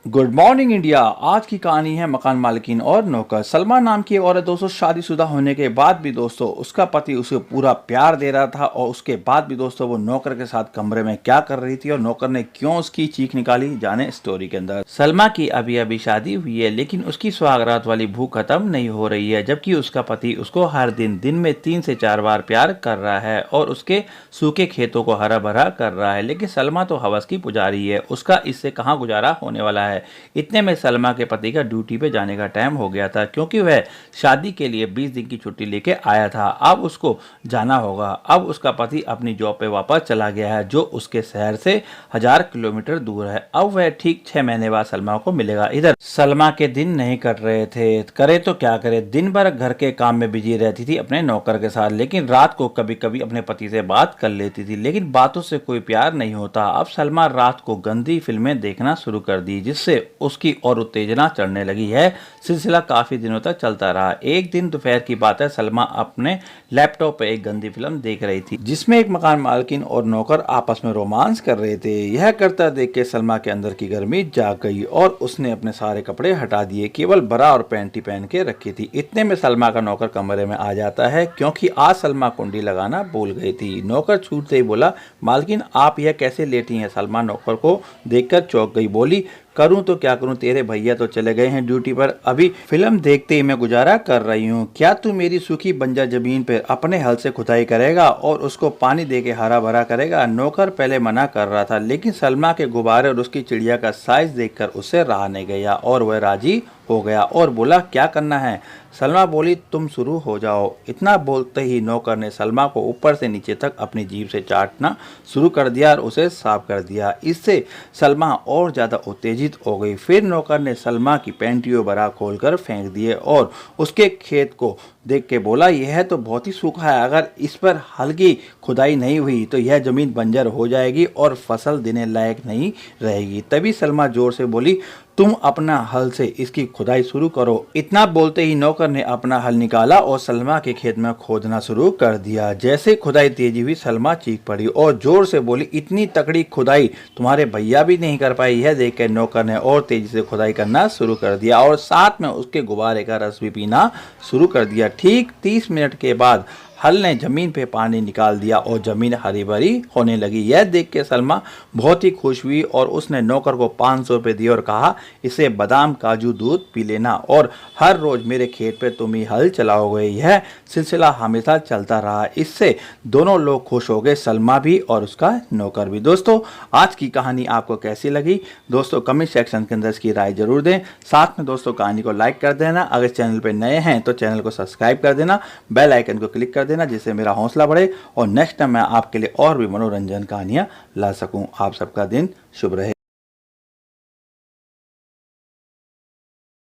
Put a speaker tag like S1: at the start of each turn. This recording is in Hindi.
S1: Good morning India. आज की कहानी है मकान मालिकिन और नौकर। सलमा नाम की एक औरत दोस्तों शादीशुदा होने के बाद भी दोस्तों उसका पति उसे पूरा प्यार दे रहा था और उसके बाद भी दोस्तों वो नौकर के साथ कमरे में क्या कर रही थी और नौकर ने क्यों उसकी चीख निकाली, जाने स्टोरी के अंदर। सलमा की अभी अभी शादी हुई है लेकिन उसकी सुहागरात वाली भूख खत्म नहीं हो रही है, जबकि उसका पति उसको हर दिन में 3 से 4 बार प्यार कर रहा है और उसके सूखे खेतों को हरा भरा कर रहा है। लेकिन सलमा तो हवस की पुजारी है, उसका इससे कहाँ गुजारा होने वाला है। इतने में सलमा के पति का ड्यूटी पे जाने का टाइम हो गया था, क्योंकि वह शादी के लिए 20 दिन की छुट्टी लेके आया था। अब उसको जाना होगा। अब उसका पति अपनी जॉब पे वापस चला गया है, जो उसके शहर से 1000 किलोमीटर दूर है। अब वह ठीक 6 महीने बाद सलमा को मिलेगा। इधर सलमा के दिन नहीं कट रहे थे, करे तो क्या करे। दिन भर घर के काम में बिजी रहती थी अपने नौकर के साथ, लेकिन रात को कभी कभी अपने पति से बात कर लेती थी, लेकिन बातों से कोई प्यार नहीं होता। अब सलमा रात को गंदी फिल्में देखना शुरू कर दी, जिससे उसकी और उत्तेजना चढ़ने लगी है। सिलसिला काफी दिनों तक चलता रहा। एक दिन दोपहर की बात है, सलमा अपने लैपटॉप पे एक गंदी फिल्म देख रही थी, जिसमें एक मकान मालकिन और नौकर आपस में रोमांस कर रहे थे। यह करता देख के सलमा के अंदर की गर्मी जाग गई और उसने अपने सारे कपड़े हटा दिए, केवल बरा और पैंटी पहन के रखी थी। इतने में सलमा का नौकर कमरे में आ जाता है, क्योंकि आज सलमा कुंडी लगाना भूल गई थी। नौकर छूटते ही बोला, मालकिन आप यह कैसे लेटी हैं। सलमा नौकर को देखकर चौंक गई, बोली, करूं तो क्या करूं, तेरे भैया तो चले गए हैं ड्यूटी पर, अभी फिल्म देखते ही मैं गुजारा कर रही हूं। क्या तू मेरी सूखी बंजर जमीन पर अपने हल से खुदाई करेगा और उसको पानी दे के हरा भरा करेगा। नौकर पहले मना कर रहा था, लेकिन सलमा के गुब्बारे और उसकी चिड़िया का साइज देखकर उससे रहा नहीं गया और वह राजी हो गया और बोला, क्या करना है। सलमा बोली, तुम शुरू हो जाओ। इतना बोलते ही नौकर ने सलमा को ऊपर से नीचे तक अपनी जीभ से चाटना शुरू कर दिया और उसे साफ कर दिया। इससे सलमा और ज्यादा उत्तेजित हो गई। फिर नौकर ने सलमा की पैंटियों बरा खोलकर फेंक दिए और उसके खेत को देख के बोला, यह तो बहुत ही सूखा है, अगर इस पर हल्की खुदाई नहीं हुई तो यह जमीन बंजर हो जाएगी और फसल देने लायक नहीं रहेगी। तभी सलमा जोर से बोली, तुम अपना हल से इसकी खुदाई शुरू करो। इतना बोलते ही नौकर ने अपना हल निकाला और सलमा के खेत में खोदना शुरू कर दिया। जैसे खुदाई तेजी हुई, सलमा चीख पड़ी और जोर से बोली, इतनी तकड़ी खुदाई तुम्हारे भैया भी नहीं कर पाई। यह देख कर नौकर ने और तेजी से खुदाई करना शुरू कर दिया और साथ में उसके गुब्बारे का रस भी पीना शुरू कर दिया। ठीक 30 मिनट के बाद हल ने जमीन पे पानी निकाल दिया और जमीन हरी भरी होने लगी। यह देख के सलमा बहुत ही खुश हुई और उसने नौकर को 500 रुपये दिए और कहा, इसे बादाम काजू दूध पी लेना और हर रोज मेरे खेत पे तुम ही हल चलाओगे। यह सिलसिला हमेशा चलता रहा। इससे दोनों लोग खुश हो गए, सलमा भी और उसका नौकर भी। दोस्तों, आज की कहानी आपको कैसी लगी दोस्तों, कमेंट सेक्शन के अंदर इसकी राय जरूर दें। साथ में दोस्तों कहानी को लाइक कर देना, अगर चैनल पर नए हैं तो चैनल को सब्सक्राइब कर देना, बेल आइकन को क्लिक कर देना, जिससे मेरा हौसला बढ़े और नेक्स्ट टाइम मैं आपके लिए और भी मनोरंजन कहानियां ला सकूं। आप सबका दिन शुभ रहे।